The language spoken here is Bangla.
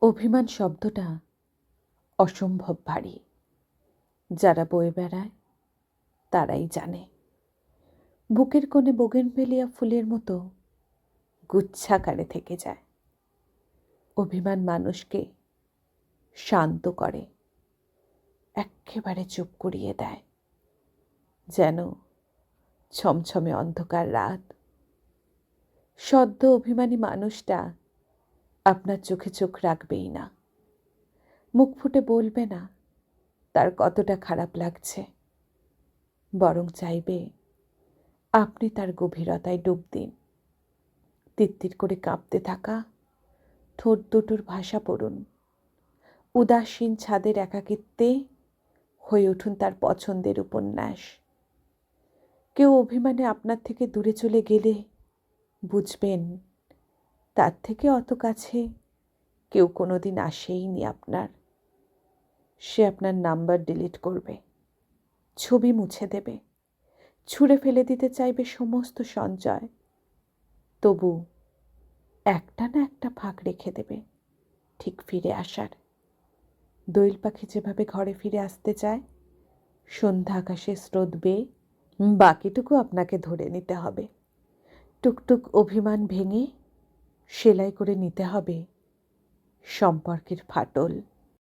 অভিমান শব্দটা অসম্ভব ভারী। যারা বয়ে বেড়ায় তারাই জানে। বুকের কোণে বোগেনভেলিয়া ফুলের মতো গুচ্ছাকারে থেকে যায়। অভিমান মানুষকে শান্ত করে, এক্কেবারে চুপ করিয়ে দেয়, যেন ছমছমে অন্ধকার রাত। সদ্য অভিমানী মানুষটা আপনার চোখে চোখ রাখবেই না, মুখ ফুটে বলবে না তার কতটা খারাপ লাগছে, বরং চাইবে আপনি তার গভীরতায় ডুব দিন। তিত্তির করে কাঁপতে থাকা ঠোঁট দুটোর ভাষা পড়ুন। উদাসীন ছাদের একাকিত্বে হয়ে উঠুন তার পছন্দের উপন্যাস। কেউ অভিমানে আপনার থেকে দূরে চলে গেলে বুঝবেন তার থেকে অত কাছে কেউ কোনোদিন আসেইনি আপনার। সে আপনার নাম্বার ডিলিট করবে, ছবি মুছে দেবে, ছুঁড়ে ফেলে দিতে চাইবে সমস্ত সঞ্চয়। তবু একটা না একটা ফাঁক রেখে দেবে ঠিক ফিরে আসার। দোয়েল পাখি যেভাবে ঘরে ফিরে আসতে চায় সন্ধ্যা আকাশে স্রোত বেয়ে, বাকিটুকু আপনাকে ধরে নিতে হবে। টুকটুক অভিমান ভেঙে সেলাই করে নিতে হবে সম্পর্কের ফাটল।